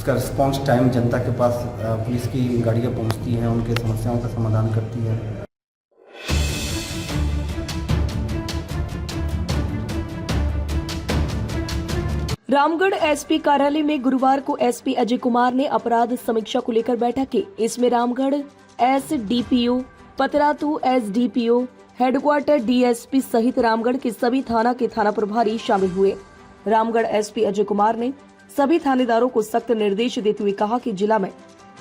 उसका response time जनता के पास police की गाड़ियाँ पहुंचती हैं, उनके समस्याओं का समाधान करती है। रामगढ़ एसपी कार्यालय में गुरुवार को एसपी अजय कुमार ने अपराध समीक्षा को लेकर बैठक की। इसमें Ramgarh SDPO, Patratu SDPO, headquarter DSP सहित रामगढ़ के सभी थाना के थाना प्रभारी शामिल हुए। रामगढ़ एसपी अजय कुमार ने सभी थानेदारों को सख्त निर्देश देते हुए कहा कि जिला में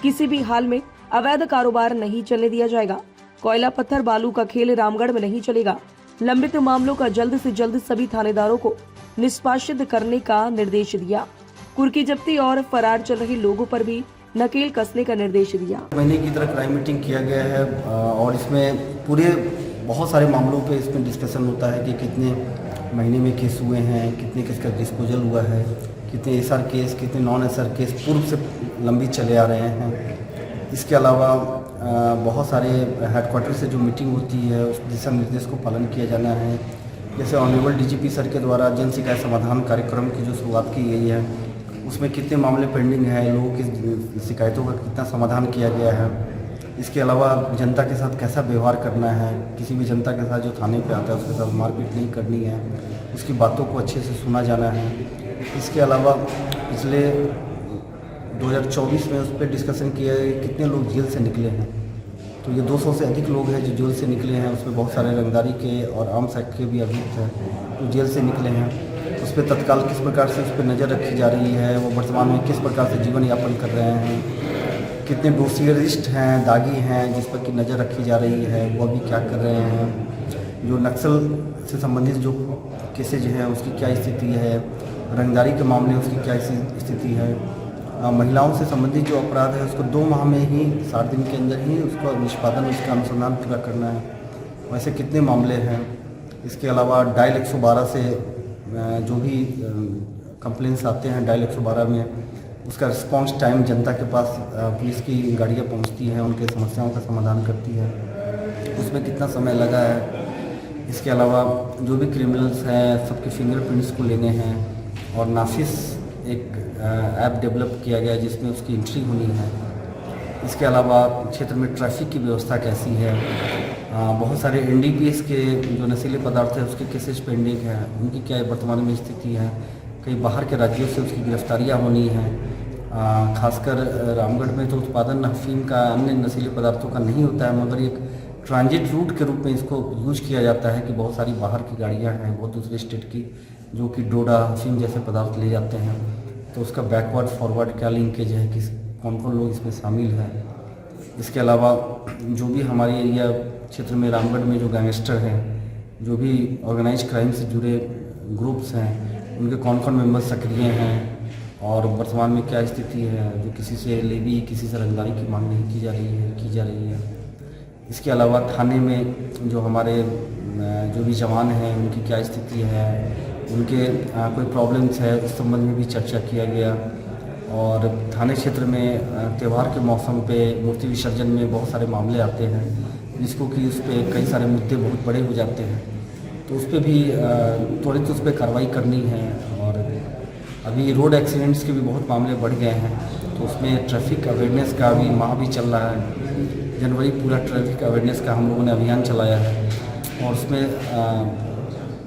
किसी भी हाल में अवैध कारोबार नहीं चलने दिया जाएगा। कोयला पत्थर बालू का खेल रामगढ़ में नहीं चलेगा। लंबित मामलों का जल्द से जल्द सभी थानेदारों को निष्पादित करने का निर्देश दिया। कुर्की जब्ती और फरार चल रहे लोगों पर भी नकेल कसने का निर्देश दिया। महीने की तरह क्राइम मीटिंग किया गया है और इसमें पूरे बहुत सारे मामलों पे इसमें डिस्कशन होता है कि कितने महीने में केस हुए हैं, कितने केस का डिस्पोजल हुआ है, कितने एसआर केस, कितने नॉन एसआर केस पूर्व से लंबी चले आ रहे हैं। इसके अलावा बहुत सारे हेडक्वार्टर से जो मीटिंग होती है उस दिशा निर्देश को पालन किया जाना है। जैसे ऑनरेबल डीजीपी सर के द्वारा जन शिकायत समाधान कार्यक्रम की जो शुरुआत की गई है उसमें कितने मामले पेंडिंग हैं, लोगों की शिकायतों का कितना समाधान किया गया है। इसके अलावा जनता के साथ कैसा व्यवहार करना है, किसी भी जनता के साथ जो थाने पे आता है उसके साथ मारपीट नहीं करनी है, उसकी बातों को अच्छे से सुना जाना है। इसके अलावा पिछले 2024 में उस पर डिस्कशन किया है कितने लोग जेल से निकले हैं। तो ये 200 से अधिक लोग हैं जो जेल से निकले हैं। उसमें बहुत सारे रंगदारी के और आर्म्स एक्ट के भी अभियुक्त हैं जो जेल से निकले हैं। उस पर तत्काल किस प्रकार से उस पर नज़र रखी जा रही है, वो वर्तमान में किस प्रकार से जीवन यापन कर रहे हैं, कितने डोसियरिस्ट हैं, दागी हैं जिस पर की नज़र रखी जा रही है, वो अभी क्या कर रहे हैं, जो नक्सल से संबंधित जो केसेज हैं उसकी क्या स्थिति है, रंगदारी के मामले उसकी क्या स्थिति है, महिलाओं से संबंधित जो अपराध है उसको 2 माह में ही 60 दिन के अंदर ही उसको निष्पादन, उसका अनुसंधान पूरा करना है। वैसे कितने मामले हैं। इसके अलावा डायल 112 से जो भी कंप्लेंट्स आते हैं डायल 112 में उसका रिस्पांस टाइम जनता के पास पुलिस की गाड़ियाँ पहुंचती हैं, उनके समस्याओं का समाधान करती है, उसमें कितना समय लगा है। इसके अलावा जो भी क्रिमिनल्स हैं सबके फिंगरप्रिंट्स को लेने हैं और नाफिस एक ऐप डेवलप किया गया जिसमें उसकी एंट्री होनी है। इसके अलावा क्षेत्र में ट्रैफिक की व्यवस्था कैसी है, बहुत सारे एनडीपीएस के जो नशीले पदार्थ है उसके केसेस पेंडिंग हैं, उनकी क्या वर्तमान में स्थिति है। कई बाहर के राज्यों से उसकी गिरफ्तारियां होनी हैं। खासकर रामगढ़ में तो उत्पादन अफीम का, अन्य नशीले पदार्थों का नहीं होता है, मगर एक ट्रांजिट रूट के रूप में इसको यूज किया जाता है कि बहुत सारी बाहर की गाड़ियाँ हैं, बहुत दूसरे स्टेट की, जो कि डोडा अफीम जैसे पदार्थ ले जाते हैं। तो उसका बैकवर्ड फॉरवर्ड क्या लिंकेज है, कौन कौन लोग इसमें शामिल हैं। इसके अलावा जो भी हमारे एरिया क्षेत्र में रामगढ़ में जो गैंगस्टर हैं, जो भी ऑर्गेनाइज क्राइम से जुड़े ग्रुप्स हैं, उनके कौन कौन मेंबर्स सक्रिय हैं और वर्तमान में क्या स्थिति है, जो किसी से लेवी, किसी से रंगदारी की मांग नहीं की जा रही है। इसके अलावा थाने में जो हमारे जो भी जवान हैं उनकी क्या स्थिति है, उनके कोई प्रॉब्लम्स है, उस संबंध में भी चर्चा किया गया। और थाने क्षेत्र में त्यौहार के मौसम पे मूर्ति विसर्जन में बहुत सारे मामले आते हैं जिसको कि उस पर कई सारे मुद्दे बहुत बड़े हो जाते हैं, तो उस पर भी त्वरित उस पर कार्रवाई करनी है। और अभी रोड एक्सीडेंट्स के भी बहुत मामले बढ़ गए हैं, तो उसमें ट्रैफिक अवेयरनेस का भी माह भी चल रहा है। जनवरी पूरा ट्रैफिक अवेयरनेस का हम लोगों ने अभियान चलाया है और उसमें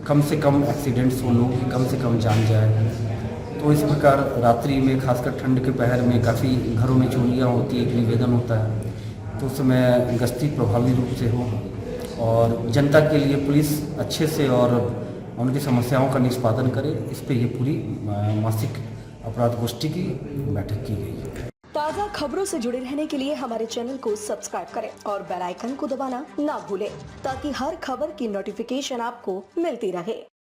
कम से कम एक्सीडेंट्स हो, लोगों की कम से कम जान जाए। तो इस प्रकार रात्रि में, खासकर ठंड के पहर में, काफ़ी घरों में चोरियाँ होती है, एक निवेदन होता है, तो उस समय गश्ती प्रभावी रूप से हो और जनता के लिए पुलिस अच्छे से और उनकी समस्याओं का निष्पादन करे। इस पर ये पूरी मासिक अपराध गोष्ठी की बैठक की गई। ताज़ा खबरों से जुड़े रहने के लिए हमारे चैनल को सब्सक्राइब करें और बेल आइकन को दबाना ना भूलें ताकि हर खबर की नोटिफिकेशन आपको मिलती रहे।